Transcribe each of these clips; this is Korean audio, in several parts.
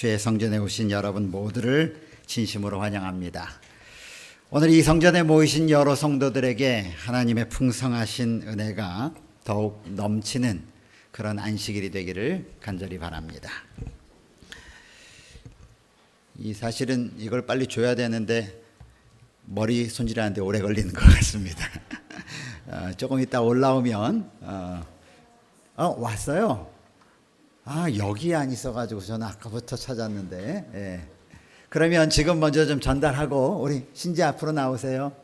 주의 성전에 오신 여러분 모두를 진심으로 환영합니다. 오늘 이 성전에 모이신 여러 성도들에게 하나님의 풍성하신 은혜가 더욱 넘치는 그런 안식일이 되기를 간절히 바랍니다. 사실은 이걸 빨리 줘야 되는데 머리 손질하는데 오래 걸리는 것 같습니다. 조금 이따 올라오면 왔어요. 여기 안 있어가지고 저는 아까부터 찾았는데. 예. 그러면 지금 먼저 좀 전달하고 우리 신지 앞으로 나오세요.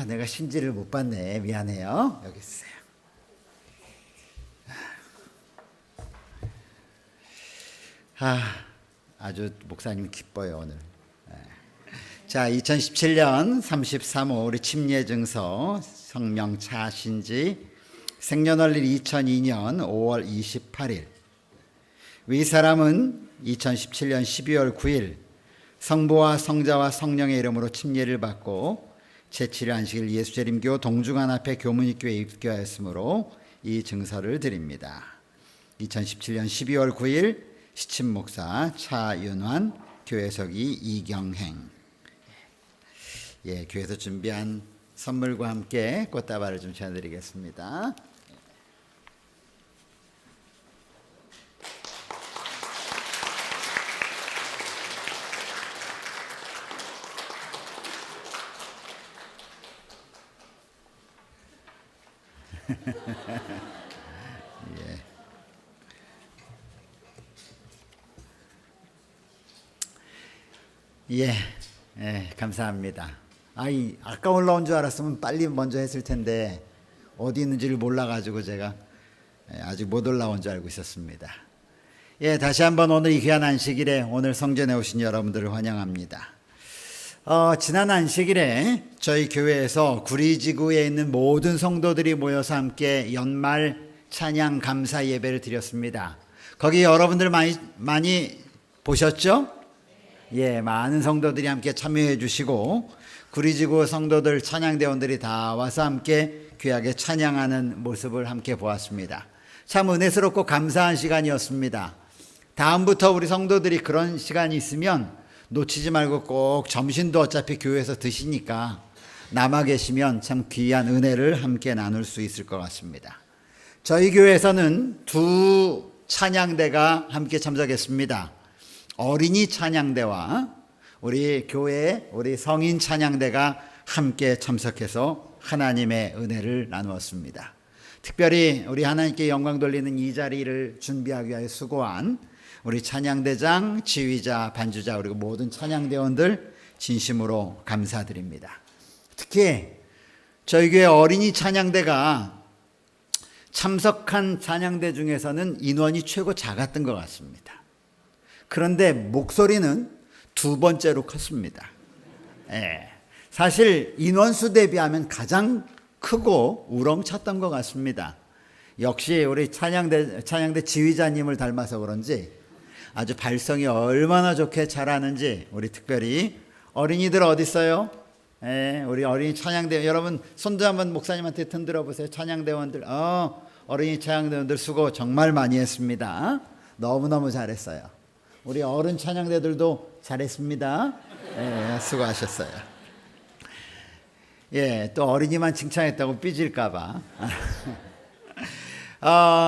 내가 신지를 못 봤네. 미안해요. 여기 있어요. 아주 목사님 기뻐요 오늘. 자, 2017년 33호 우리 침례증서 성명 차신지 생년월일 2002년 5월 28일. 위 사람은 2017년 12월 9일 성부와 성자와 성령의 이름으로 침례를 받고 제7일 안식일 예수재림교 동중한 앞에 교문입교에 입교하였으므로 이 증서를 드립니다. 2017년 12월 9일 시침 목사 차윤환, 교회석이 이경행. 교회에서 준비한 선물과 함께 꽃다발을 좀 전해드리겠습니다. 감사합니다. 아까 올라온 줄 알았으면 빨리 먼저 했을 텐데 어디 있는지를 몰라가지고 제가 아직 못 올라온 줄 알고 있었습니다. 다시 한번 오늘 이 귀한 안식일에 오늘 성전에 오신 여러분들을 환영합니다. 지난 안식일에 저희 교회에서 구리지구에 있는 모든 성도들이 모여서 함께 연말 찬양 감사 예배를 드렸습니다. 거기 여러분들 많이 보셨죠? 많은 성도들이 함께 참여해 주시고 구리지구 성도들 찬양대원들이 다 와서 함께 귀하게 찬양하는 모습을 함께 보았습니다. 참 은혜스럽고 감사한 시간이었습니다. 다음부터 우리 성도들이 그런 시간이 있으면 놓치지 말고 꼭 점심도 어차피 교회에서 드시니까 남아 계시면 참 귀한 은혜를 함께 나눌 수 있을 것 같습니다. 저희 교회에서는 두 찬양대가 함께 참석했습니다. 어린이 찬양대와 우리 교회 우리 성인 찬양대가 함께 참석해서 하나님의 은혜를 나누었습니다. 특별히 우리 하나님께 영광 돌리는 이 자리를 준비하기 위하여 수고한 우리 찬양대장, 지휘자, 반주자 그리고 모든 찬양대원들 진심으로 감사드립니다. 특히 저희 교회 어린이 찬양대가 참석한 찬양대 중에서는 인원이 최고 작았던 것 같습니다. 그런데 목소리는 두 번째로 컸습니다. 사실 인원수 대비하면 가장 크고 우렁찼던 것 같습니다. 역시 우리 찬양대 지휘자님을 닮아서 그런지 아주 발성이 얼마나 좋게 잘하는지 우리 특별히 어린이들 어디 있어요? 우리 어린이 찬양대 여러분 손도 한번 목사님한테 흔들어 보세요. 찬양대원들 어린이 찬양대원들 수고 정말 많이 했습니다. 너무너무 잘했어요. 우리 어른 찬양대들도 잘했습니다. 수고하셨어요. 또 어린이만 칭찬했다고 삐질까봐.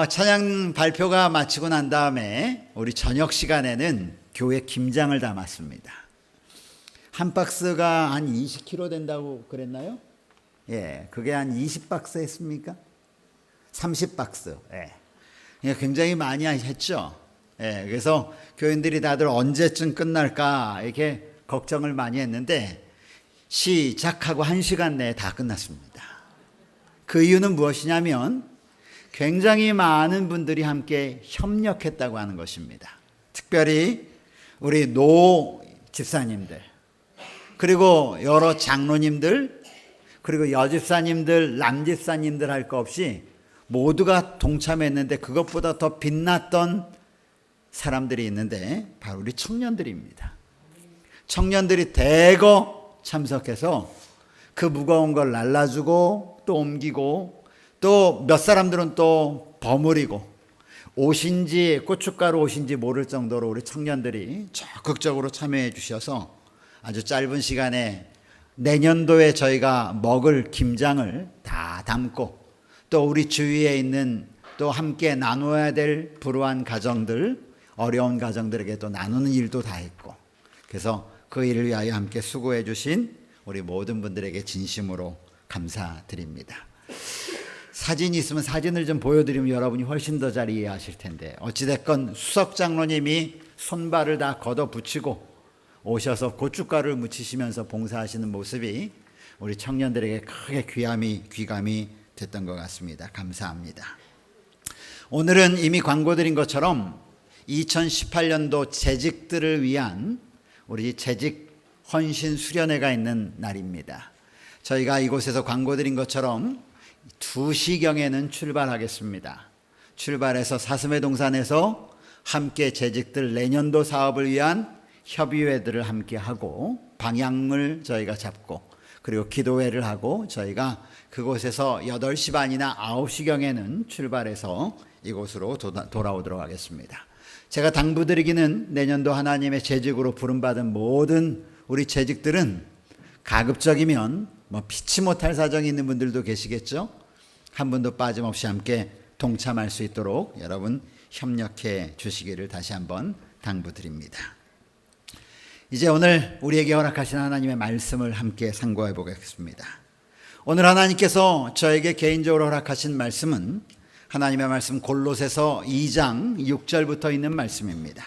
찬양 발표가 마치고 난 다음에 우리 저녁 시간에는 교회 김장을 담았습니다. 한 박스가 한 20kg 된다고 그랬나요? 그게 한 20박스 했습니까? 30박스. 굉장히 많이 했죠. 그래서 교인들이 다들 언제쯤 끝날까 이렇게 걱정을 많이 했는데 시작하고 1시간 내에 다 끝났습니다. 그 이유는 무엇이냐면 굉장히 많은 분들이 함께 협력했다고 하는 것입니다. 특별히 우리 노 집사님들 그리고 여러 장로님들 그리고 여집사님들 남집사님들 할 거 없이 모두가 동참했는데 그것보다 더 빛났던 사람들이 있는데 바로 우리 청년들입니다. 청년들이 대거 참석해서 그 무거운 걸 날라주고 또 옮기고 또 몇 사람들은 또 버무리고 옷인지 고춧가루 옷인지 모를 정도로 우리 청년들이 적극적으로 참여해 주셔서 아주 짧은 시간에 내년도에 저희가 먹을 김장을 다 담고 또 우리 주위에 있는 또 함께 나눠야 될 불우한 가정들, 어려운 가정들에게 또 나누는 일도 다 했고, 그래서 그 일을 위하여 함께 수고해 주신 우리 모든 분들에게 진심으로 감사드립니다. 사진이 있으면 사진을 좀 보여드리면 여러분이 훨씬 더 잘 이해하실 텐데, 어찌됐건 수석 장로님이 손발을 다 걷어붙이고 오셔서 고춧가루를 묻히시면서 봉사하시는 모습이 우리 청년들에게 크게 귀감이 됐던 것 같습니다. 감사합니다. 오늘은 이미 광고드린 것처럼 2018년도 재직들을 위한 우리 재직 헌신 수련회가 있는 날입니다. 저희가 이곳에서 광고드린 것처럼 2시경에는 출발하겠습니다. 출발해서 사슴의 동산에서 함께 재직들 내년도 사업을 위한 협의회들을 함께 하고 방향을 저희가 잡고 그리고 기도회를 하고 저희가 그곳에서 8시 반이나 9시경에는 출발해서 이곳으로 돌아오도록 하겠습니다. 제가 당부드리기는 내년도 하나님의 재직으로 부름받은 모든 우리 재직들은 가급적이면 피치 못할 사정이 있는 분들도 계시겠죠. 한 분도 빠짐없이 함께 동참할 수 있도록 여러분 협력해 주시기를 다시 한번 당부드립니다. 이제 오늘 우리에게 허락하신 하나님의 말씀을 함께 상고해 보겠습니다. 오늘 하나님께서 저에게 개인적으로 허락하신 말씀은 하나님의 말씀 골로새서 2장 6절부터 있는 말씀입니다.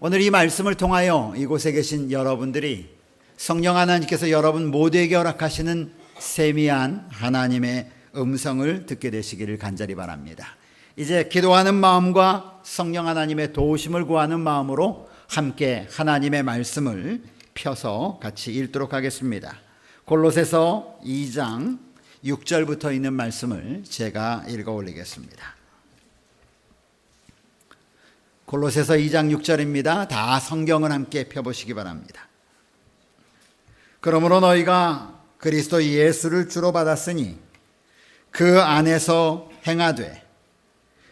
오늘 이 말씀을 통하여 이곳에 계신 여러분들이 성령 하나님께서 여러분 모두에게 허락하시는 세미한 하나님의 음성을 듣게 되시기를 간절히 바랍니다. 이제 기도하는 마음과 성령 하나님의 도우심을 구하는 마음으로 함께 하나님의 말씀을 펴서 같이 읽도록 하겠습니다. 골로새서 2장 6절부터 있는 말씀을 제가 읽어 올리겠습니다. 골로새서 2장 6절입니다. 다 성경을 함께 펴보시기 바랍니다. 그러므로 너희가 그리스도 예수를 주로 받았으니 그 안에서 행하되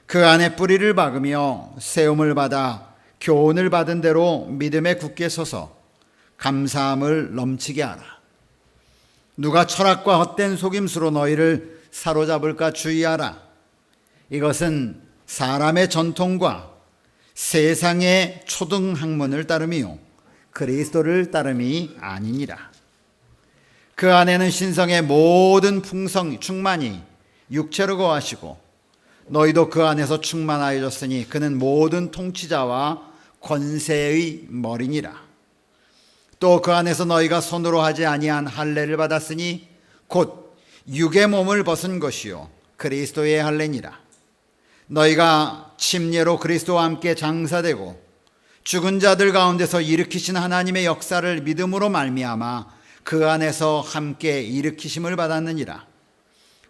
그 안에 뿌리를 박으며 세움을 받아 교훈을 받은 대로 믿음에 굳게 서서 감사함을 넘치게 하라. 누가 철학과 헛된 속임수로 너희를 사로잡을까 주의하라. 이것은 사람의 전통과 세상의 초등 학문을 따름이요 그리스도를 따름이 아니니라. 그 안에는 신성의 모든 충만이 육체로 거하시고 너희도 그 안에서 충만하여졌으니 그는 모든 통치자와 권세의 머리니라. 또 그 안에서 너희가 손으로 하지 아니한 할례를 받았으니 곧 육의 몸을 벗은 것이요 그리스도의 할례니라. 너희가 침례로 그리스도와 함께 장사되고 죽은 자들 가운데서 일으키신 하나님의 역사를 믿음으로 말미암아 그 안에서 함께 일으키심을 받았느니라.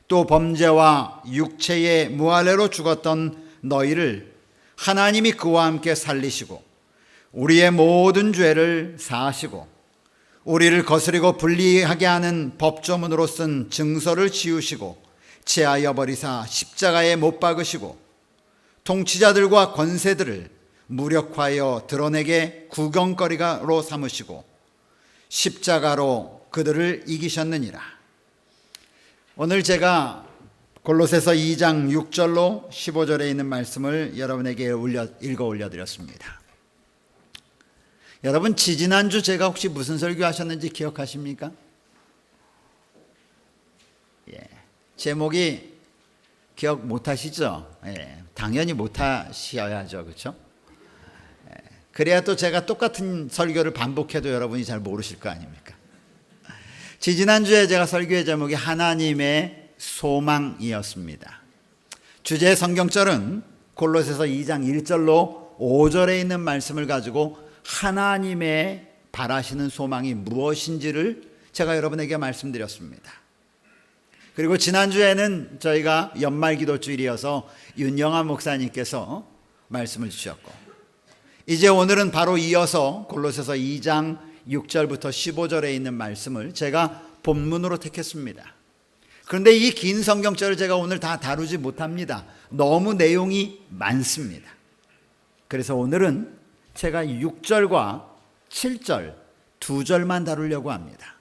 또 범죄와 육체의 무할례로 죽었던 너희를 하나님이 그와 함께 살리시고 우리의 모든 죄를 사하시고 우리를 거스리고 불리하게 하는 법조문으로 쓴 증서를 지우시고 제하여 버리사 십자가에 못 박으시고 통치자들과 권세들을 무력화하여 드러내게 구경거리로 삼으시고 십자가로 그들을 이기셨느니라. 오늘 제가 골로새서 2장 6절로 15절에 있는 말씀을 여러분에게 읽어 올려드렸습니다. 여러분 지지난주 제가 혹시 무슨 설교하셨는지 기억하십니까? 제목이 기억 못하시죠? 당연히 못하셔야죠, 그렇죠? 그래야 또 제가 똑같은 설교를 반복해도 여러분이 잘 모르실 거 아닙니까? 지지난주에 제가 설교의 제목이 하나님의 소망이었습니다. 주제 성경절은 골로새서 2장 1절로 5절에 있는 말씀을 가지고 하나님의 바라시는 소망이 무엇인지를 제가 여러분에게 말씀드렸습니다. 그리고 지난주에는 저희가 연말기도주일이어서 윤영아 목사님께서 말씀을 주셨고 이제 오늘은 바로 이어서 골로새서 2장 6절부터 15절에 있는 말씀을 제가 본문으로 택했습니다. 그런데 이 긴 성경절을 제가 오늘 다 다루지 못합니다. 너무 내용이 많습니다. 그래서 오늘은 제가 6절과 7절 두 절만 다루려고 합니다.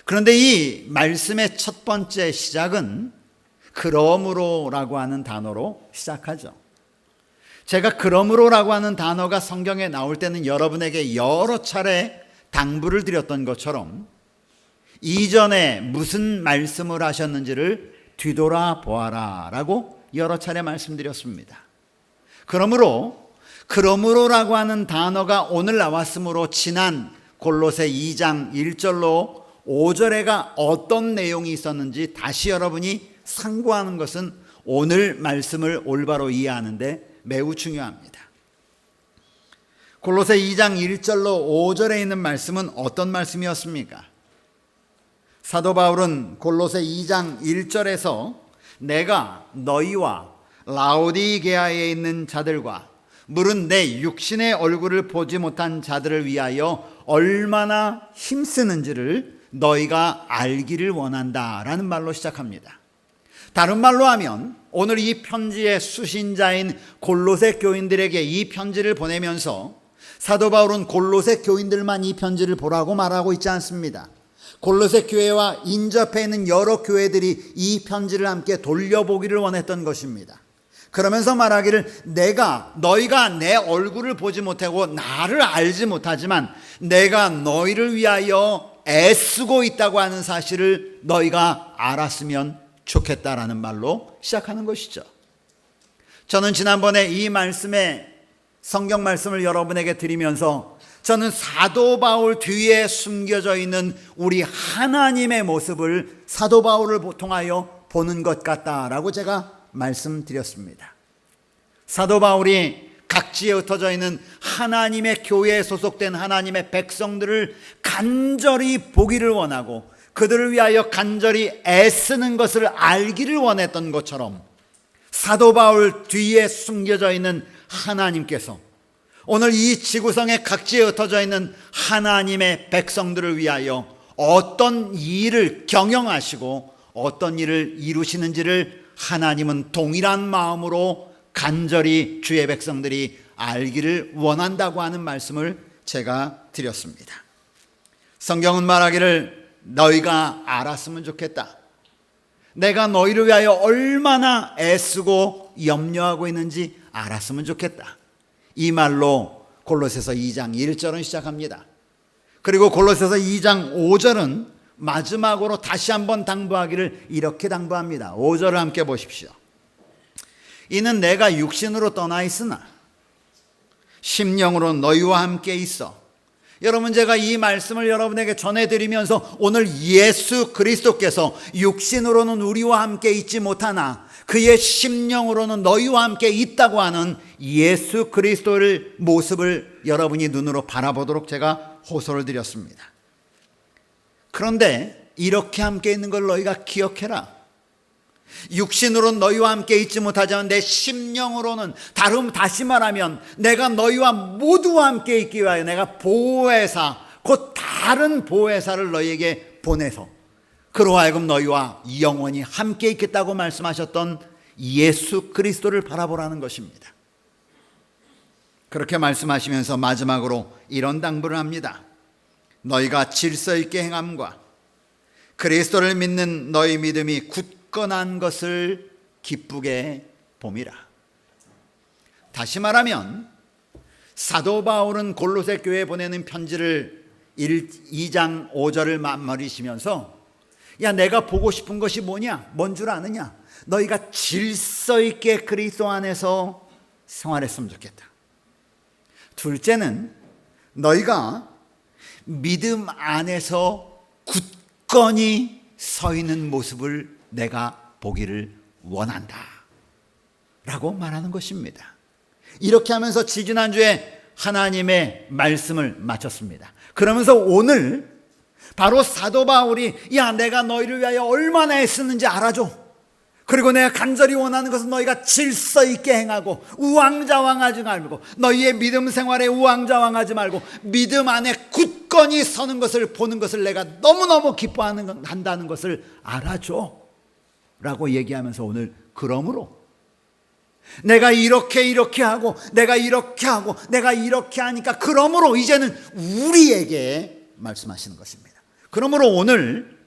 그런데 이 말씀의 첫 번째 시작은 그러므로라고 하는 단어로 시작하죠. 제가 그러므로라고 하는 단어가 성경에 나올 때는 여러분에게 여러 차례 당부를 드렸던 것처럼 이전에 무슨 말씀을 하셨는지를 뒤돌아 보아라 라고 여러 차례 말씀드렸습니다. 그러므로라고 하는 단어가 오늘 나왔으므로 지난 골로새 2장 1절로 5절에가 어떤 내용이 있었는지 다시 여러분이 상고하는 것은 오늘 말씀을 올바로 이해하는데 매우 중요합니다. 골로새 2장 1절로 5절에 있는 말씀은 어떤 말씀이었습니까? 사도 바울은 골로새 2장 1절에서 내가 너희와 라오디게아에 있는 자들과 물은 내 육신의 얼굴을 보지 못한 자들을 위하여 얼마나 힘쓰는지를 너희가 알기를 원한다라는 말로 시작합니다. 다른 말로 하면 오늘 이 편지의 수신자인 골로새 교인들에게 이 편지를 보내면서 사도 바울은 골로새 교인들만 이 편지를 보라고 말하고 있지 않습니다. 골로새 교회와 인접해 있는 여러 교회들이 이 편지를 함께 돌려보기를 원했던 것입니다. 그러면서 말하기를 너희가 내 얼굴을 보지 못하고 나를 알지 못하지만 내가 너희를 위하여 애쓰고 있다고 하는 사실을 너희가 알았으면 좋겠다라는 말로 시작하는 것이죠. 저는 지난번에 이 성경 말씀을 여러분에게 드리면서 저는 사도 바울 뒤에 숨겨져 있는 우리 하나님의 모습을 사도 바울을 통하여 보는 것 같다라고 제가 말씀드렸습니다. 사도 바울이 각지에 흩어져 있는 하나님의 교회에 소속된 하나님의 백성들을 간절히 보기를 원하고 그들을 위하여 간절히 애쓰는 것을 알기를 원했던 것처럼 사도 바울 뒤에 숨겨져 있는 하나님께서 오늘 이 지구상의 각지에 흩어져 있는 하나님의 백성들을 위하여 어떤 일을 경영하시고 어떤 일을 이루시는지를 하나님은 동일한 마음으로 간절히 주의 백성들이 알기를 원한다고 하는 말씀을 제가 드렸습니다. 성경은 말하기를 너희가 알았으면 좋겠다. 내가 너희를 위하여 얼마나 애쓰고 염려하고 있는지 알았으면 좋겠다. 이 말로 골로새서 2장 1절은 시작합니다. 그리고 골로새서 2장 5절은 마지막으로 다시 한번 당부하기를 이렇게 당부합니다. 5절을 함께 보십시오. 이는 내가 육신으로 떠나 있으나 심령으로 너희와 함께 있어. 여러분, 제가 이 말씀을 여러분에게 전해드리면서 오늘 예수 그리스도께서 육신으로는 우리와 함께 있지 못하나 그의 심령으로는 너희와 함께 있다고 하는 예수 그리스도의 모습을 여러분이 눈으로 바라보도록 제가 호소를 드렸습니다. 그런데 이렇게 함께 있는 걸 너희가 기억해라. 육신으로는 너희와 함께 있지 못하지만 내 심령으로는, 다시 말하면 내가 너희와 모두와 함께 있기 위하여 내가 보혜사, 곧 다른 보혜사를 너희에게 보내서 그로 하여금 너희와 영원히 함께 있겠다고 말씀하셨던 예수 그리스도를 바라보라는 것입니다. 그렇게 말씀하시면서 마지막으로 이런 당부를 합니다. 너희가 질서 있게 행함과 그리스도를 믿는 너희 믿음이 굳건한 것을 기쁘게 봄이라. 다시 말하면 사도 바울은 골로새 교회에 보내는 편지를 2장 5절을 마무리시면서 내가 보고 싶은 것이 뭐냐? 뭔 줄 아느냐? 너희가 질서 있게 그리스도 안에서 생활했으면 좋겠다. 둘째는 너희가 믿음 안에서 굳건히 서 있는 모습을 내가 보기를 원한다 라고 말하는 것입니다. 이렇게 하면서 지지난주에 하나님의 말씀을 마쳤습니다. 그러면서 오늘 바로 사도 바울이 내가 너희를 위하여 얼마나 애쓰는지 알아줘. 그리고 내가 간절히 원하는 것은 너희가 질서 있게 행하고 우왕좌왕하지 말고, 너희의 믿음 생활에 우왕좌왕하지 말고 믿음 안에 굳건히 서는 것을 보는 것을 내가 너무너무 기뻐한다는 것을 알아줘 라고 얘기하면서, 오늘 그러므로 내가 이렇게 하고 내가 이렇게 하고 내가 이렇게 하니까 그러므로 이제는 우리에게 말씀하시는 것입니다. 그러므로 오늘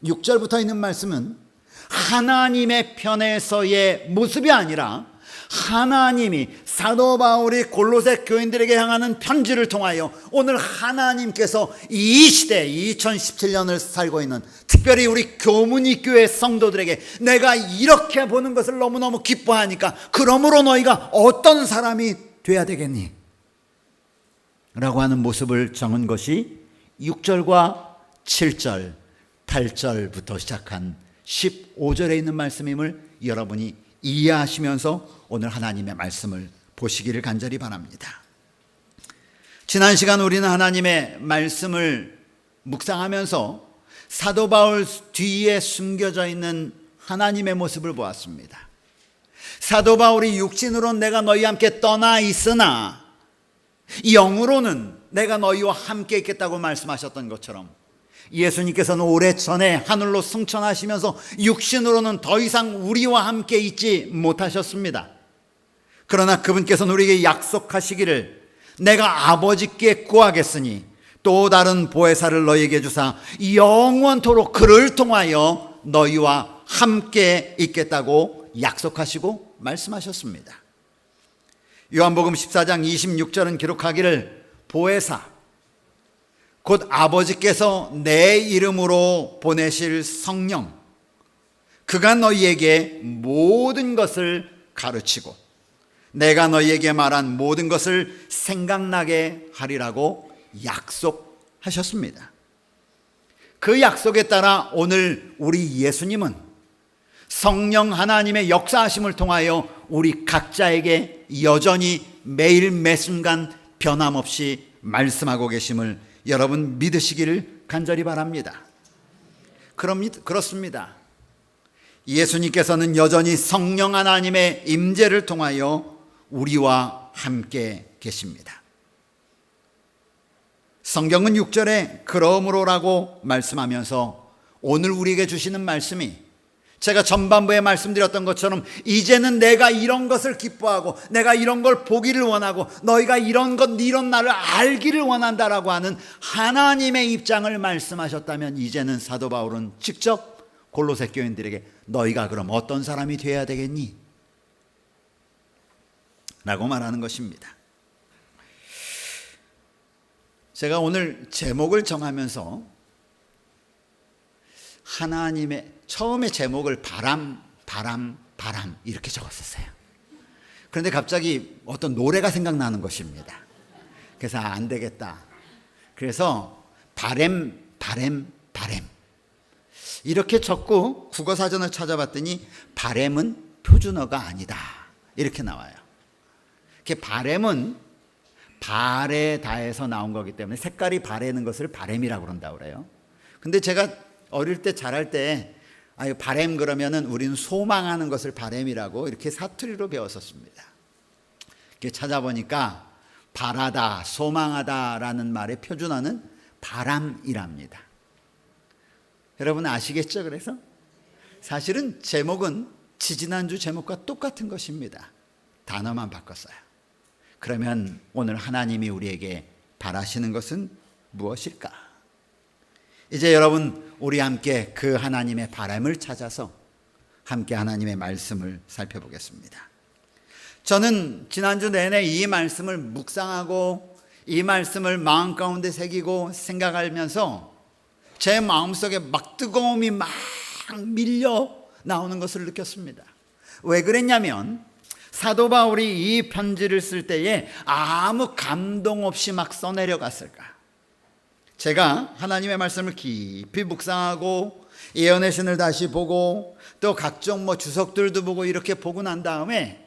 6절부터 있는 말씀은 하나님의 편에서의 모습이 아니라 하나님이, 사도 바울이 골로새 교인들에게 향하는 편지를 통하여 오늘 하나님께서 이 시대 2017년을 살고 있는 특별히 우리 교문이 교회 성도들에게 내가 이렇게 보는 것을 너무너무 기뻐하니까 그러므로 너희가 어떤 사람이 돼야 되겠니? 라고 하는 모습을 정한 것이 6절과 7절, 8절부터 시작한 15절에 있는 말씀임을 여러분이 이해하시면서 오늘 하나님의 말씀을 보시기를 간절히 바랍니다. 지난 시간 우리는 하나님의 말씀을 묵상하면서 사도 바울 뒤에 숨겨져 있는 하나님의 모습을 보았습니다. 사도 바울이 육신으로는 내가 너희와 함께 떠나 있으나 영으로는 내가 너희와 함께 있겠다고 말씀하셨던 것처럼, 예수님께서는 오래전에 하늘로 승천하시면서 육신으로는 더 이상 우리와 함께 있지 못하셨습니다. 그러나 그분께서는 우리에게 약속하시기를 내가 아버지께 구하겠으니 또 다른 보혜사를 너희에게 주사 영원토록 그를 통하여 너희와 함께 있겠다고 약속하시고 말씀하셨습니다. 요한복음 14장 26절은 기록하기를 보혜사, 곧 아버지께서 내 이름으로 보내실 성령, 그가 너희에게 모든 것을 가르치고 내가 너희에게 말한 모든 것을 생각나게 하리라고 약속하셨습니다. 그 약속에 따라 오늘 우리 예수님은 성령 하나님의 역사하심을 통하여 우리 각자에게 여전히 매일 매순간 변함없이 말씀하고 계심을 여러분 믿으시기를 간절히 바랍니다. 그렇습니다. 예수님께서는 여전히 성령 하나님의 임재를 통하여 우리와 함께 계십니다. 성경은 6절에 그러므로라고 말씀하면서 오늘 우리에게 주시는 말씀이, 제가 전반부에 말씀드렸던 것처럼 이제는 내가 이런 것을 기뻐하고 내가 이런 걸 보기를 원하고 너희가 이런 나를 알기를 원한다라고 하는 하나님의 입장을 말씀하셨다면, 이제는 사도 바울은 직접 골로새 교인들에게 너희가 그럼 어떤 사람이 되어야 되겠니? 라고 말하는 것입니다. 제가 오늘 제목을 정하면서 하나님의, 처음에 제목을 바람 이렇게 적었었어요. 그런데 갑자기 어떤 노래가 생각나는 것입니다. 그래서 안 되겠다. 그래서 바램 이렇게 적고 국어사전을 찾아봤더니 바램은 표준어가 아니다 이렇게 나와요. 바램은 바레다에서 나온 거기 때문에 색깔이 바래는 것을 바램이라고 그런다고 그래요. 근데 제가 어릴 때 자랄 때 바램 그러면은 우리는 소망하는 것을 바램이라고 이렇게 사투리로 배웠었습니다. 이렇게 찾아보니까 바라다, 소망하다라는 말의 표준어는 바람이랍니다. 여러분 아시겠죠? 그래서 사실은 제목은 지지난주 제목과 똑같은 것입니다. 단어만 바꿨어요. 그러면 오늘 하나님이 우리에게 바라시는 것은 무엇일까? 이제 여러분 우리 함께 그 하나님의 바람을 찾아서 함께 하나님의 말씀을 살펴보겠습니다. 저는 지난주 내내 이 말씀을 묵상하고 이 말씀을 마음 가운데 새기고 생각하면서 제 마음속에 막 뜨거움이 막 밀려 나오는 것을 느꼈습니다. 왜 그랬냐면 사도 바울이 이 편지를 쓸 때에 아무 감동 없이 막 써내려갔을까? 제가 하나님의 말씀을 깊이 묵상하고 예언의 신을 다시 보고 또 각종 주석들도 보고 이렇게 보고 난 다음에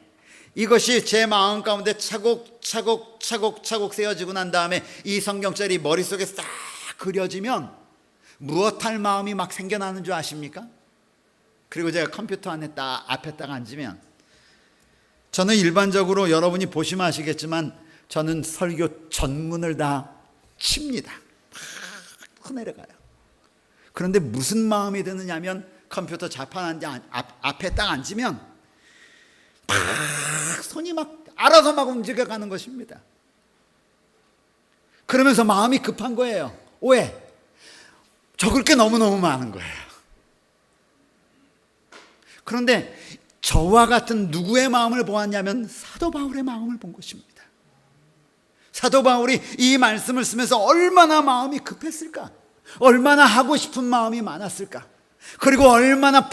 이것이 제 마음 가운데 차곡차곡 세워지고 난 다음에 이 성경절이 머릿속에 싹 그려지면 무엇할 마음이 막 생겨나는 줄 아십니까? 그리고 제가 컴퓨터 안에 앞에 딱 앉으면, 저는 일반적으로 여러분이 보시면 아시겠지만 저는 설교 전문을 다 칩니다. 막 내려가요. 그런데 무슨 마음이 드느냐면 컴퓨터 자판 앞에 딱 앉으면 막 손이 막 알아서 막 움직여가는 것입니다. 그러면서 마음이 급한 거예요. 왜? 적을 게 너무너무 많은 거예요. 그런데 저와 같은 누구의 마음을 보았냐면 사도 바울의 마음을 본 것입니다. 사도 바울이 이 말씀을 쓰면서 얼마나 마음이 급했을까? 얼마나 하고 싶은 마음이 많았을까? 그리고 얼마나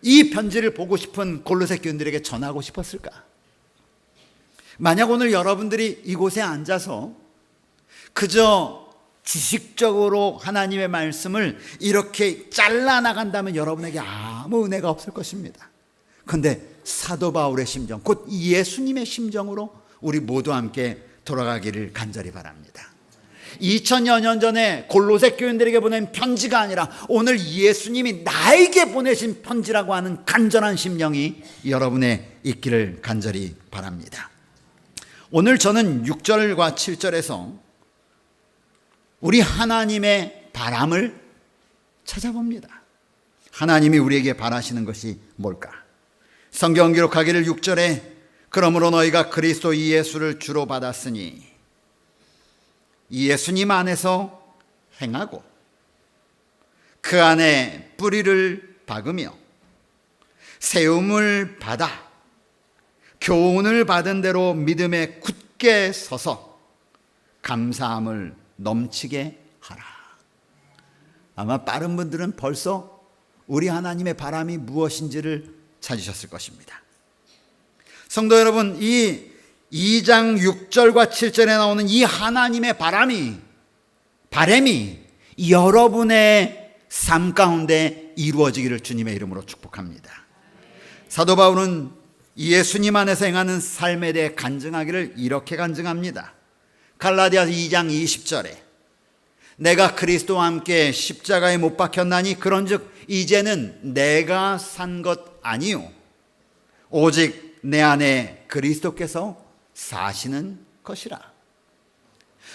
이 편지를 보고 싶은 골로새 교인들에게 전하고 싶었을까? 만약 오늘 여러분들이 이곳에 앉아서 그저 지식적으로 하나님의 말씀을 이렇게 잘라나간다면 여러분에게 아무 은혜가 없을 것입니다. 그런데 사도 바울의 심정, 곧 예수님의 심정으로 우리 모두 함께 돌아가기를 간절히 바랍니다. 2000여 년 전에 골로새 교인들에게 보낸 편지가 아니라 오늘 예수님이 나에게 보내신 편지라고 하는 간절한 심령이 여러분의 있기를 간절히 바랍니다. 오늘 저는 6절과 7절에서 우리 하나님의 바람을 찾아봅니다. 하나님이 우리에게 바라시는 것이 뭘까? 성경 기록하기를 6절에 그러므로 너희가 그리스도 이 예수를 주로 받았으니 이 예수님 안에서 행하고 그 안에 뿌리를 박으며 세움을 받아 교훈을 받은 대로 믿음에 굳게 서서 감사함을 넘치게 하라. 아마 빠른 분들은 벌써 우리 하나님의 바람이 무엇인지를 찾으셨을 것입니다. 성도 여러분, 이 2장 6절과 7절에 나오는 이 하나님의 바람이 여러분의 삶 가운데 이루어지기를 주님의 이름으로 축복합니다. 사도 바울은 예수님 안에서 행하는 삶에 대해 간증하기를 이렇게 간증합니다. 갈라디아서 2장 20절에 내가 그리스도와 함께 십자가에 못 박혔나니 그런즉 이제는 내가 산 것 아니요 오직 내 안에 그리스도께서 사시는 것이라.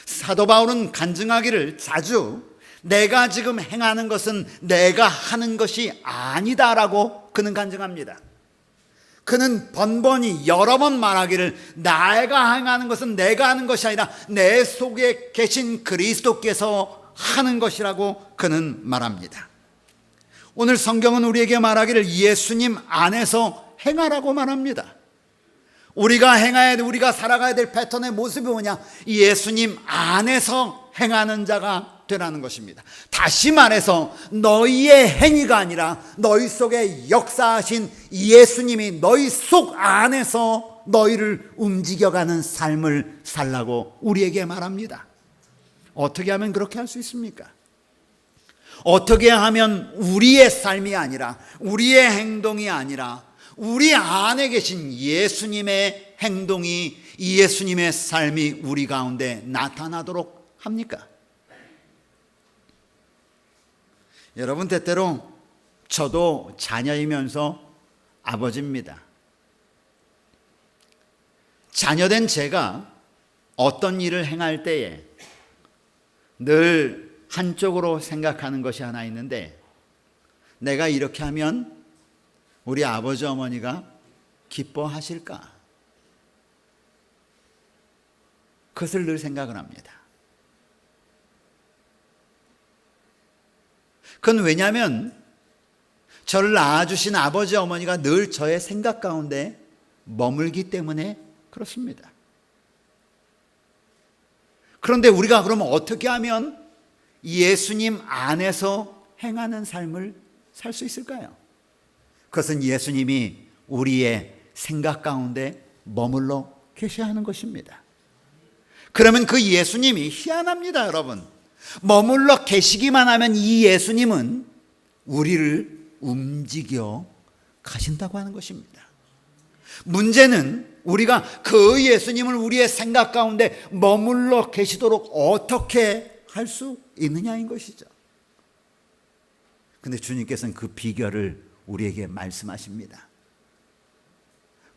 사도 바울은 간증하기를 자주 내가 지금 행하는 것은 내가 하는 것이 아니다라고 그는 간증합니다. 그는 번번이 여러 번 말하기를 내가 행하는 것은 내가 하는 것이 아니라 내 속에 계신 그리스도께서 하는 것이라고 그는 말합니다. 오늘 성경은 우리에게 말하기를 예수님 안에서 행하라고 말합니다. 우리가 행해야 돼, 우리가 살아가야 될 패턴의 모습이 뭐냐? 예수님 안에서 행하는 자가 되라는 것입니다. 다시 말해서 너희의 행위가 아니라 너희 속에 역사하신 예수님이 너희 속 안에서 너희를 움직여가는 삶을 살라고 우리에게 말합니다. 어떻게 하면 그렇게 할 수 있습니까? 어떻게 하면 우리의 삶이 아니라 우리의 행동이 아니라 우리 안에 계신 예수님의 행동이, 예수님의 삶이 우리 가운데 나타나도록 합니까? 여러분, 때때로 저도 자녀이면서 아버지입니다. 자녀된 제가 어떤 일을 행할 때에 늘 한쪽으로 생각하는 것이 하나 있는데, 내가 이렇게 하면 우리 아버지 어머니가 기뻐하실까? 그것을 늘 생각을 합니다. 그건 왜냐하면 저를 낳아주신 아버지 어머니가 늘 저의 생각 가운데 머물기 때문에 그렇습니다. 그런데 우리가 그러면 어떻게 하면 예수님 안에서 행하는 삶을 살 수 있을까요? 그것은 예수님이 우리의 생각 가운데 머물러 계셔야 하는 것입니다. 그러면 그 예수님이 희한합니다, 여러분. 머물러 계시기만 하면 이 예수님은 우리를 움직여 가신다고 하는 것입니다. 문제는 우리가 그 예수님을 우리의 생각 가운데 머물러 계시도록 어떻게 할 수 있느냐인 것이죠. 근데 주님께서는 그 비결을 우리에게 말씀하십니다.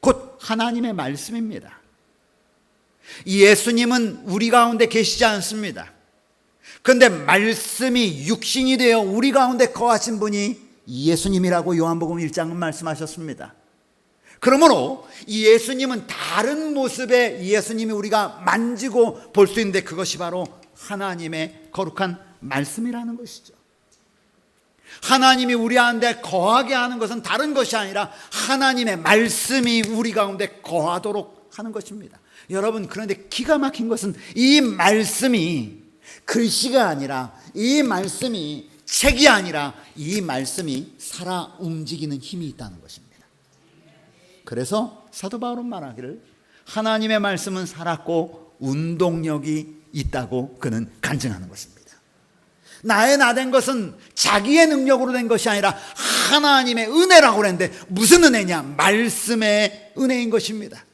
곧 하나님의 말씀입니다. 예수님은 우리 가운데 계시지 않습니다. 그런데 말씀이 육신이 되어 우리 가운데 거하신 분이 예수님이라고 요한복음 1장은 말씀하셨습니다. 그러므로 예수님은 다른 모습의 예수님이 우리가 만지고 볼 수 있는데 그것이 바로 하나님의 거룩한 말씀이라는 것이죠. 하나님이 우리 가운데 거하게 하는 것은 다른 것이 아니라 하나님의 말씀이 우리 가운데 거하도록 하는 것입니다. 여러분, 그런데 기가 막힌 것은 이 말씀이 글씨가 아니라, 이 말씀이 책이 아니라, 이 말씀이 살아 움직이는 힘이 있다는 것입니다. 그래서 사도 바울은 말하기를 하나님의 말씀은 살았고 운동력이 있다고 그는 간증하는 것입니다. 나의 나된 것은 자기의 능력으로 된 것이 아니라 하나님의 은혜라고 그랬는데 무슨 은혜냐? 말씀의 은혜인 것입니다.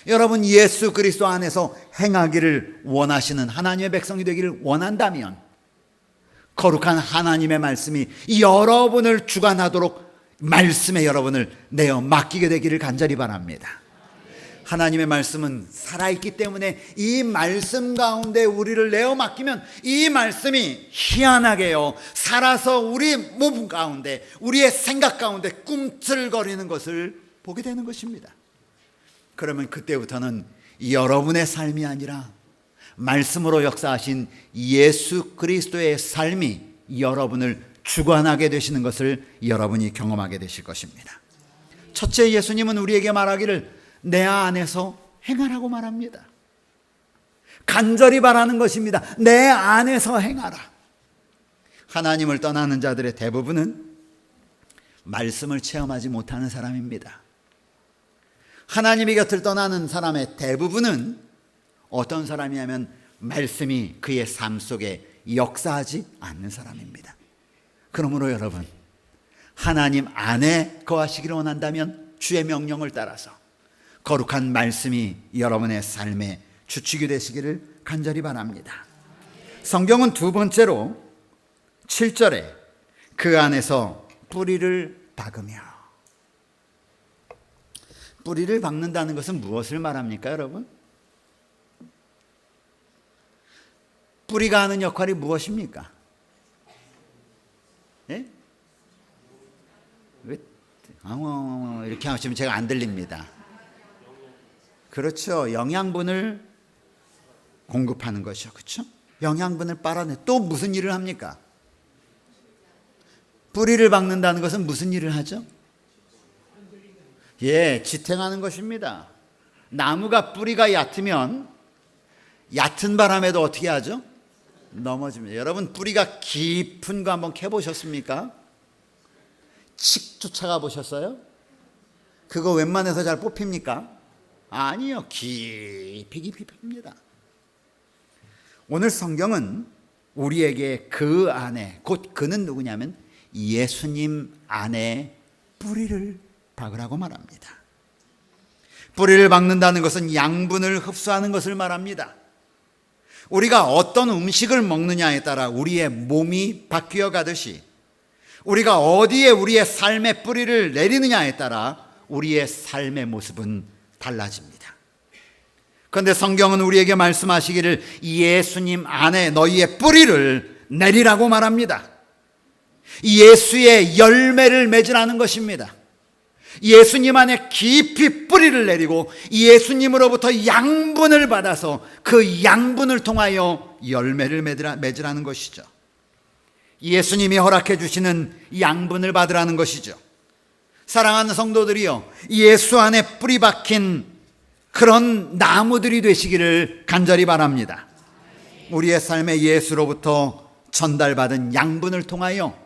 여러분, 예수 그리스도 안에서 행하기를 원하시는 하나님의 백성이 되기를 원한다면 거룩한 하나님의 말씀이 여러분을 주관하도록 말씀에 여러분을 내어 맡기게 되기를 간절히 바랍니다. 하나님의 말씀은 살아있기 때문에 이 말씀 가운데 우리를 내어 맡기면 이 말씀이 희한하게요 살아서 우리 몸 가운데, 우리의 생각 가운데 꿈틀거리는 것을 보게 되는 것입니다. 그러면 그때부터는 여러분의 삶이 아니라 말씀으로 역사하신 예수 그리스도의 삶이 여러분을 주관하게 되시는 것을 여러분이 경험하게 되실 것입니다. 첫째, 예수님은 우리에게 말하기를 내 안에서 행하라고 말합니다. 간절히 바라는 것입니다. 내 안에서 행하라. 하나님을 떠나는 자들의 대부분은 말씀을 체험하지 못하는 사람입니다. 하나님의 곁을 떠나는 사람의 대부분은 어떤 사람이냐면 말씀이 그의 삶 속에 역사하지 않는 사람입니다. 그러므로 여러분, 하나님 안에 거하시기를 원한다면 주의 명령을 따라서 거룩한 말씀이 여러분의 삶에 주축이 되시기를 간절히 바랍니다. 성경은 두 번째로 7절에 그 안에서 뿌리를 박으며, 뿌리를 박는다는 것은 무엇을 말합니까, 여러분? 뿌리가 하는 역할이 무엇입니까? 예? 왜 이렇게 하시면 제가 안 들립니다. 그렇죠. 영양분을 공급하는 것이죠. 그렇죠? 영양분을 빨아내. 또 무슨 일을 합니까? 뿌리를 박는다는 것은 무슨 일을 하죠? 예, 지탱하는 것입니다. 나무가 뿌리가 얕으면 얕은 바람에도 어떻게 하죠? 넘어집니다. 여러분, 뿌리가 깊은 거 한번 캐보셨습니까? 칙 쫓아가 보셨어요? 그거 웬만해서 잘 뽑힙니까? 아니요. 깊이 팝니다. 오늘 성경은 우리에게 그 안에, 곧 그는 누구냐면 예수님 안에 뿌리를 박으라고 말합니다. 뿌리를 박는다는 것은 양분을 흡수하는 것을 말합니다. 우리가 어떤 음식을 먹느냐에 따라 우리의 몸이 바뀌어 가듯이 우리가 어디에 우리의 삶의 뿌리를 내리느냐에 따라 우리의 삶의 모습은 달라집니다. 그런데 성경은 우리에게 말씀하시기를 예수님 안에 너희의 뿌리를 내리라고 말합니다. 예수의 열매를 맺으라는 것입니다. 예수님 안에 깊이 뿌리를 내리고 예수님으로부터 양분을 받아서 그 양분을 통하여 열매를 맺으라는 것이죠. 예수님이 허락해 주시는 양분을 받으라는 것이죠. 사랑하는 성도들이요, 예수 안에 뿌리 박힌 그런 나무들이 되시기를 간절히 바랍니다. 우리의 삶에 예수로부터 전달받은 양분을 통하여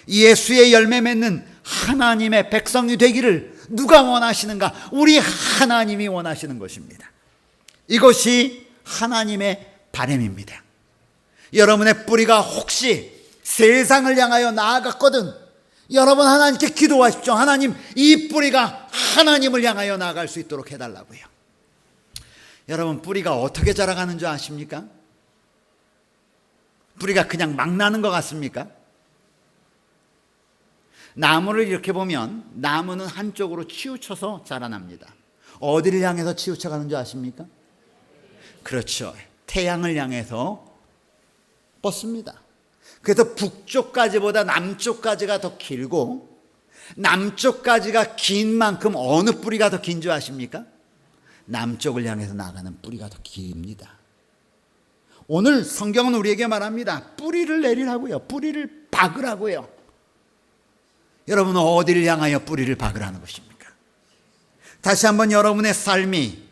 예수의 열매 맺는 하나님의 백성이 되기를 누가 원하시는가? 우리 하나님이 원하시는 것입니다. 이것이 하나님의 바람입니다. 여러분의 뿌리가 혹시 세상을 향하여 나아갔거든, 여러분 하나님께 기도하십시오. 하나님, 이 뿌리가 하나님을 향하여 나아갈 수 있도록 해달라고요. 여러분, 뿌리가 어떻게 자라가는 줄 아십니까? 뿌리가 그냥 막 나는 것 같습니까? 나무를 이렇게 보면 나무는 한쪽으로 치우쳐서 자라납니다. 어디를 향해서 치우쳐 가는 줄 아십니까? 그렇죠. 태양을 향해서 뻗습니다. 그래서 북쪽 가지보다 남쪽 가지가 더 길고, 남쪽 가지가 긴 만큼 어느 뿌리가 더 긴 줄 아십니까? 남쪽을 향해서 나가는 뿌리가 더 깁니다. 오늘 성경은 우리에게 말합니다. 뿌리를 내리라고요. 뿌리를 박으라고요. 여러분은 어디를 향하여 뿌리를 박으라는 것입니까? 다시 한번 여러분의 삶이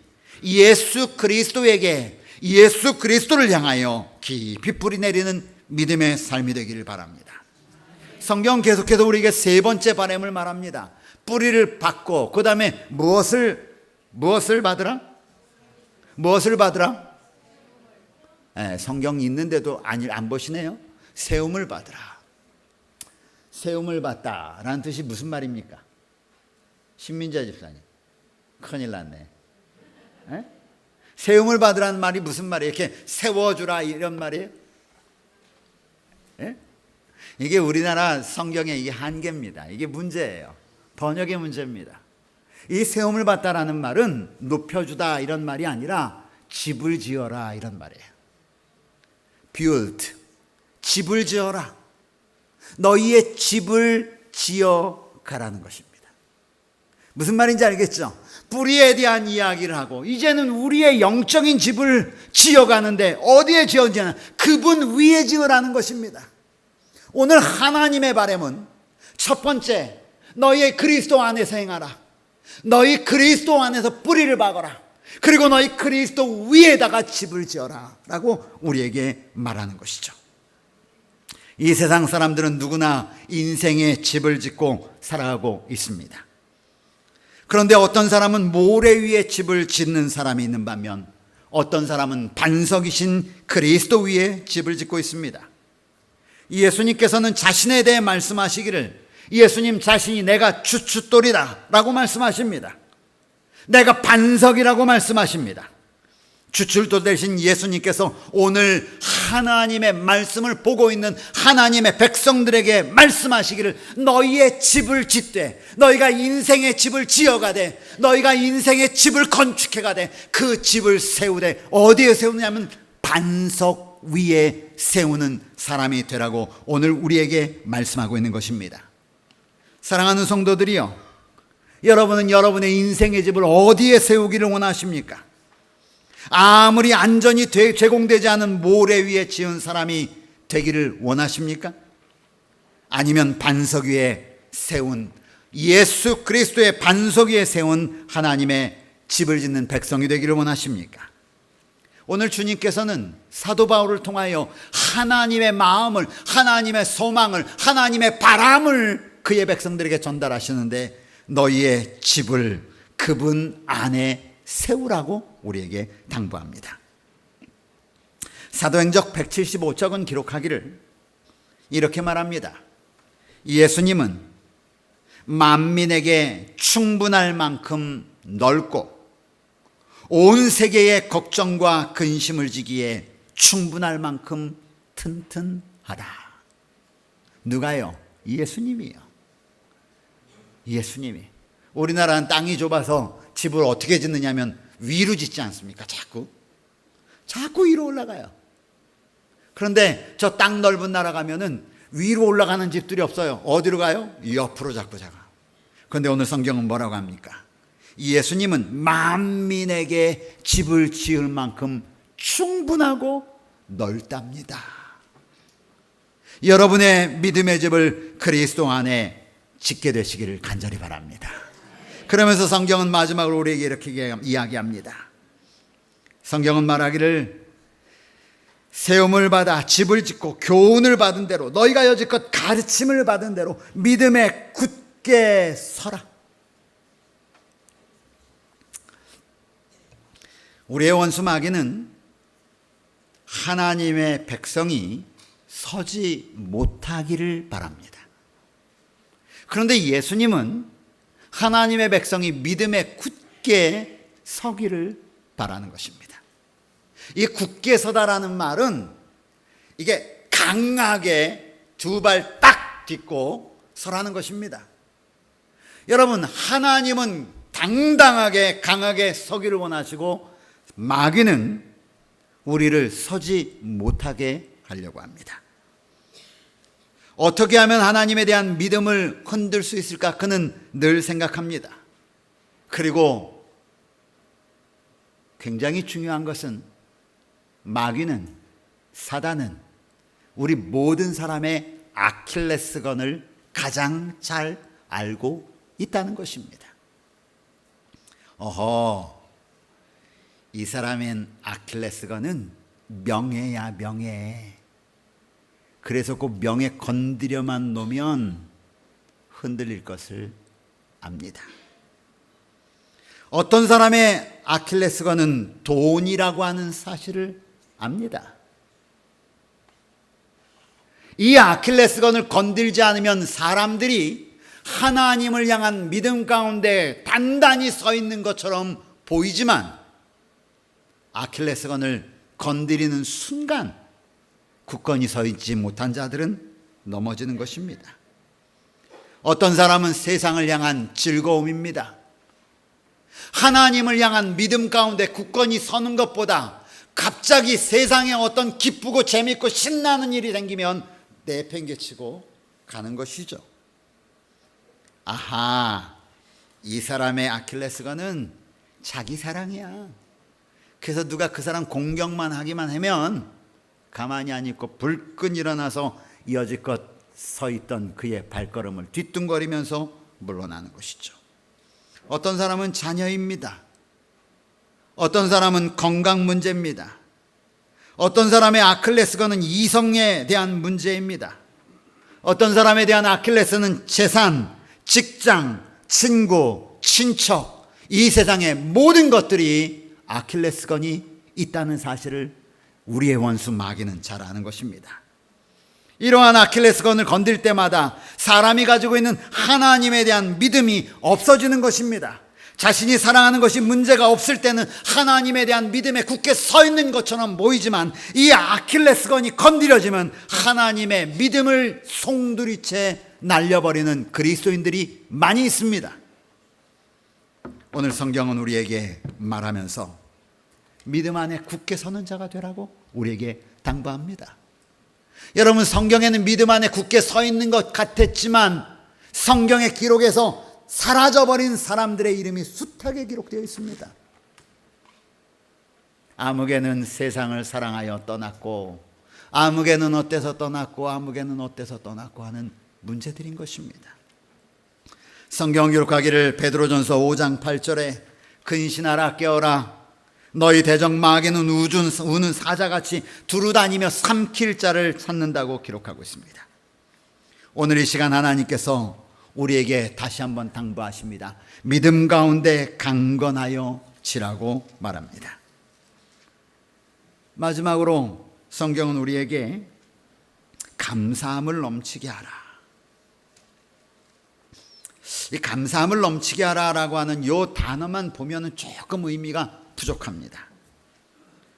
예수 그리스도에게, 예수 그리스도를 향하여 깊이 뿌리 내리는 믿음의 삶이 되기를 바랍니다. 성경 계속해서 우리에게 세 번째 바람을 말합니다. 뿌리를 받고 그 다음에 무엇을 받으라? 무엇을 받으라? 성경 있는데도 안 보시네요. 세움을 받으라. 세움을 받다라는 뜻이 무슨 말입니까? 신민자 집사님, 큰일 났네. 세움을 받으라는 말이 무슨 말이에요? 이렇게 세워주라 이런 말이에요? 이게 우리나라 성경의 이게 한계입니다. 이게 문제예요. 번역의 문제입니다. 이 세움을 받다라는 말은 높여주다 이런 말이 아니라 집을 지어라 이런 말이에요. build, 집을 지어라. 너희의 집을 지어가라는 것입니다. 무슨 말인지 알겠죠? 뿌리에 대한 이야기를 하고 이제는 우리의 영적인 집을 지어가는데 어디에 지어지냐? 그분 위에 지으라는 것입니다. 오늘 하나님의 바람은 첫 번째, 너희의 그리스도 안에서 행하라. 너희 그리스도 안에서 뿌리를 박아라. 그리고 너희 그리스도 위에다가 집을 지어라 라고 우리에게 말하는 것이죠. 이 세상 사람들은 누구나 인생의 집을 짓고 살아가고 있습니다. 그런데 어떤 사람은 모래 위에 집을 짓는 사람이 있는 반면 어떤 사람은 반석이신 그리스도 위에 집을 짓고 있습니다. 예수님께서는 자신에 대해 말씀하시기를 예수님 자신이 내가 주춧돌이다 라고 말씀하십니다. 내가 반석이라고 말씀하십니다. 주춧돌 되신 예수님께서 오늘 하나님의 말씀을 보고 있는 하나님의 백성들에게 말씀하시기를 너희의 집을 짓되 너희가 인생의 집을 지어가되 너희가 인생의 집을 건축해가되 그 집을 세우되 어디에 세우느냐면 반석 위에 세우는 사람이 되라고 오늘 우리에게 말씀하고 있는 것입니다. 사랑하는 성도들이요, 여러분은 여러분의 인생의 집을 어디에 세우기를 원하십니까? 아무리 안전이 제공되지 않은 모래 위에 지은 사람이 되기를 원하십니까? 아니면 반석 위에 세운 예수 그리스도의 반석 위에 세운 하나님의 집을 짓는 백성이 되기를 원하십니까? 오늘 주님께서는 사도 바울을 통하여 하나님의 마음을, 하나님의 소망을, 하나님의 바람을 그의 백성들에게 전달하시는데 너희의 집을 그분 안에 세우라고 우리에게 당부합니다. 사도행적 175쪽은 기록하기를 이렇게 말합니다. 예수님은 만민에게 충분할 만큼 넓고 온 세계의 걱정과 근심을 지기에 충분할 만큼 튼튼하다. 누가요? 예수님이요. 예수님이. 우리나라는 땅이 좁아서 집을 어떻게 짓느냐면 위로 짓지 않습니까? 자꾸 위로 올라가요. 그런데 저 땅 넓은 나라 가면은 위로 올라가는 집들이 없어요. 어디로 가요? 옆으로 자꾸 자가. 그런데 오늘 성경은 뭐라고 합니까? 예수님은 만민에게 집을 지을 만큼 충분하고 넓답니다. 여러분의 믿음의 집을 그리스도 안에 짓게 되시기를 간절히 바랍니다. 그러면서 성경은 마지막으로 우리에게 이렇게 이야기합니다. 성경은 말하기를 세움을 받아 집을 짓고 교훈을 받은 대로 너희가 여지껏 가르침을 받은 대로 믿음에 굳게 서라. 우리의 원수 마귀는 하나님의 백성이 서지 못하기를 바랍니다. 그런데 예수님은 하나님의 백성이 믿음에 굳게 서기를 바라는 것입니다. 이 굳게 서다라는 말은 이게 강하게 두 발 딱 딛고 서라는 것입니다. 여러분, 하나님은 당당하게 강하게 서기를 원하시고 마귀는 우리를 서지 못하게 하려고 합니다. 어떻게 하면 하나님에 대한 믿음을 흔들 수 있을까? 그는 늘 생각합니다. 그리고 굉장히 중요한 것은 마귀는, 사단은 우리 모든 사람의 아킬레스건을 가장 잘 알고 있다는 것입니다. 이 사람의 아킬레스건은 명예야, 명예. 그래서 그 명예 건드려만 놓으면 흔들릴 것을 압니다. 어떤 사람의 아킬레스건은 돈이라고 하는 사실을 압니다. 이 아킬레스건을 건들지 않으면 사람들이 하나님을 향한 믿음 가운데 단단히 서 있는 것처럼 보이지만 아킬레스건을 건드리는 순간 굳건히 서 있지 못한 자들은 넘어지는 것입니다. 어떤 사람은 세상을 향한 즐거움입니다. 하나님을 향한 믿음 가운데 굳건히 서는 것보다 갑자기 세상에 어떤 기쁘고 재밌고 신나는 일이 생기면 내팽개치고 가는 것이죠. 아하, 이 사람의 아킬레스건은 자기 사랑이야. 그래서 누가 그 사람 공격만 하기만 하면 가만히 안 있고 불끈 일어나서 여지껏 서 있던 그의 발걸음을 뒤뚱거리면서 물러나는 것이죠. 어떤 사람은 자녀입니다. 어떤 사람은 건강 문제입니다. 어떤 사람의 아킬레스건은 이성에 대한 문제입니다. 어떤 사람에 대한 아킬레스는 재산, 직장, 친구, 친척, 이 세상의 모든 것들이 아킬레스건이 있다는 사실을 우리의 원수 마귀는 잘 아는 것입니다. 이러한 아킬레스건을 건들 때마다 사람이 가지고 있는 하나님에 대한 믿음이 없어지는 것입니다. 자신이 사랑하는 것이 문제가 없을 때는 하나님에 대한 믿음에 굳게 서 있는 것처럼 보이지만 이 아킬레스건이 건드려지면 하나님의 믿음을 송두리째 날려버리는 그리스도인들이 많이 있습니다. 오늘 성경은 우리에게 말하면서 믿음 안에 굳게 서는 자가 되라고 우리에게 당부합니다. 여러분, 성경에는 믿음 안에 굳게 서 있는 것 같았지만 성경의 기록에서 사라져버린 사람들의 이름이 숱하게 기록되어 있습니다. 아무개는 세상을 사랑하여 떠났고, 아무개는 어때서 떠났고, 아무개는 어때서 떠났고 하는 문제들인 것입니다. 성경 기록하기를 베드로전서 5장 8절에 근신하라 깨어라 너희 대적 마귀는 우는 사자같이 두루다니며 삼킬 자를 찾는다고 기록하고 있습니다. 오늘 이 시간 하나님께서 우리에게 다시 한번 당부하십니다. 믿음 가운데 강건하여 지라고 말합니다. 마지막으로 성경은 우리에게 감사함을 넘치게 하라. 이 감사함을 넘치게 하라라고 하는 이 단어만 보면은 조금 의미가 부족합니다.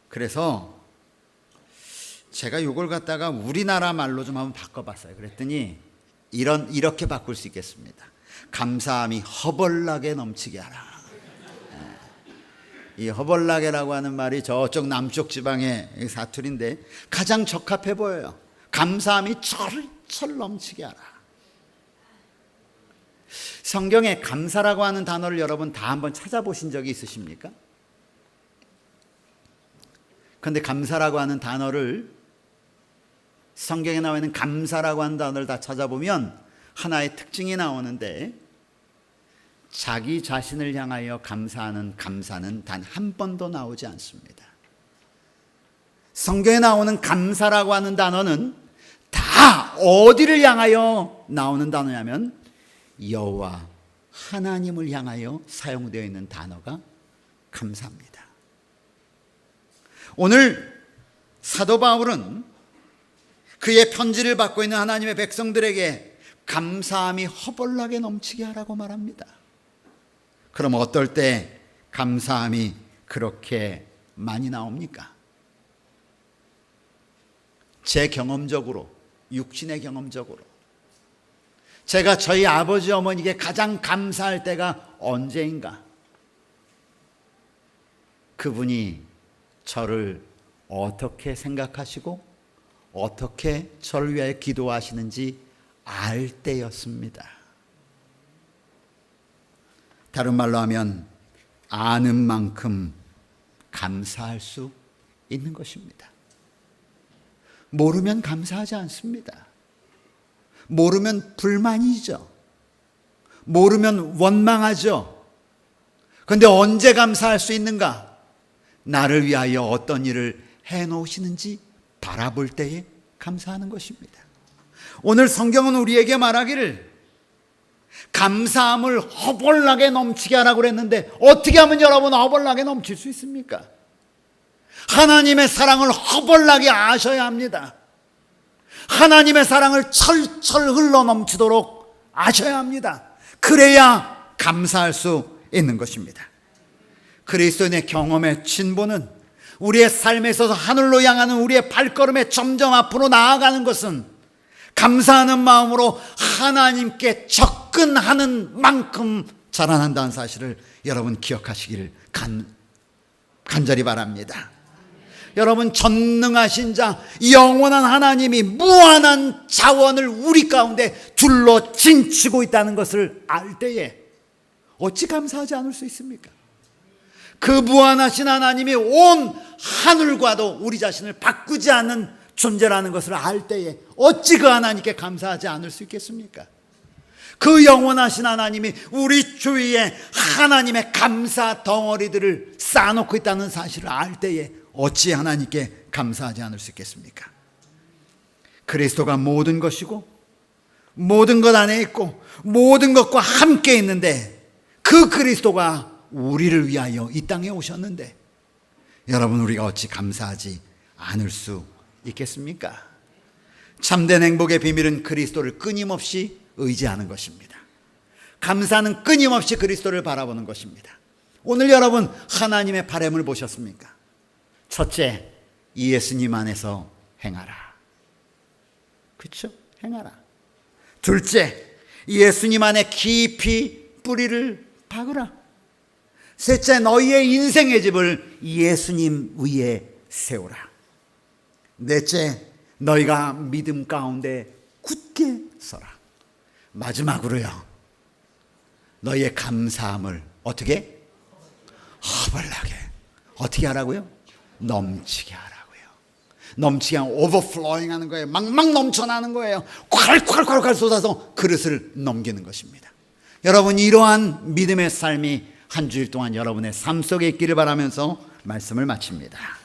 그래서 제가 이걸 갖다가 우리나라 말로 좀 한번 바꿔봤어요. 그랬더니 이렇게 바꿀 수 있겠습니다. 감사함이 허벌나게 넘치게 하라. 이 허벌나게라고 하는 말이 저쪽 남쪽 지방의 사투리인데 가장 적합해 보여요. 감사함이 철철 넘치게 하라. 성경에 감사라고 하는 단어를 여러분 다 한번 찾아보신 적이 있으십니까? 그런데 감사라고 하는 단어를 성경에 나와 있는 감사라고 하는 단어를 다 찾아보면 하나의 특징이 나오는데 자기 자신을 향하여 감사하는 감사는 단 한 번도 나오지 않습니다. 성경에 나오는 감사라고 하는 단어는 다 어디를 향하여 나오는 단어냐면 여호와 하나님을 향하여 사용되어 있는 단어가 감사입니다. 오늘 사도 바울은 그의 편지를 받고 있는 하나님의 백성들에게 감사함이 허벌나게 넘치게 하라고 말합니다. 그럼 어떨 때 감사함이 그렇게 많이 나옵니까? 제 경험적으로, 육신의 경험적으로 제가 저희 아버지 어머니에게 가장 감사할 때가 언제인가? 그분이 저를 어떻게 생각하시고 어떻게 저를 위하여 기도하시는지 알 때였습니다. 다른 말로 하면 아는 만큼 감사할 수 있는 것입니다. 모르면 감사하지 않습니다. 모르면 불만이죠. 모르면 원망하죠. 그런데 언제 감사할 수 있는가? 나를 위하여 어떤 일을 해놓으시는지 바라볼 때에 감사하는 것입니다. 오늘 성경은 우리에게 말하기를 감사함을 허벌나게 넘치게 하라고 그랬는데 어떻게 하면 여러분 허벌나게 넘칠 수 있습니까? 하나님의 사랑을 허벌나게 아셔야 합니다. 하나님의 사랑을 철철 흘러 넘치도록 아셔야 합니다. 그래야 감사할 수 있는 것입니다. 그리스도인의 경험의 진보는 우리의 삶에 있어서 하늘로 향하는 우리의 발걸음에 점점 앞으로 나아가는 것은 감사하는 마음으로 하나님께 접근하는 만큼 자라난다는 사실을 여러분 기억하시기를 간절히 바랍니다. 여러분, 전능하신 자 영원한 하나님이 무한한 자원을 우리 가운데 둘러 진치고 있다는 것을 알 때에 어찌 감사하지 않을 수 있습니까? 그 무한하신 하나님이 온 하늘과도 우리 자신을 바꾸지 않는 존재라는 것을 알 때에 어찌 그 하나님께 감사하지 않을 수 있겠습니까? 그 영원하신 하나님이 우리 주위에 하나님의 감사 덩어리들을 쌓아놓고 있다는 사실을 알 때에 어찌 하나님께 감사하지 않을 수 있겠습니까? 그리스도가 모든 것이고 모든 것 안에 있고 모든 것과 함께 있는데 그 그리스도가 우리를 위하여 이 땅에 오셨는데 여러분, 우리가 어찌 감사하지 않을 수 있겠습니까? 참된 행복의 비밀은 그리스도를 끊임없이 의지하는 것입니다. 감사는 끊임없이 그리스도를 바라보는 것입니다. 오늘 여러분, 하나님의 바람을 보셨습니까? 첫째, 예수님 안에서 행하라. 그렇죠? 행하라. 둘째, 예수님 안에 깊이 뿌리를 박으라. 셋째, 너희의 인생의 집을 예수님 위에 세우라. 넷째, 너희가 믿음 가운데 굳게 서라. 마지막으로요, 너희의 감사함을 어떻게? 허벌나게. 어떻게 하라고요? 넘치게 하라고요. 넘치게 하면 오버플로잉 하는 거예요. 막막 넘쳐나는 거예요. 콸콸콸콸 쏟아서 그릇을 넘기는 것입니다. 여러분, 이러한 믿음의 삶이 한 주일 동안 여러분의 삶 속에 있기를 바라면서 말씀을 마칩니다.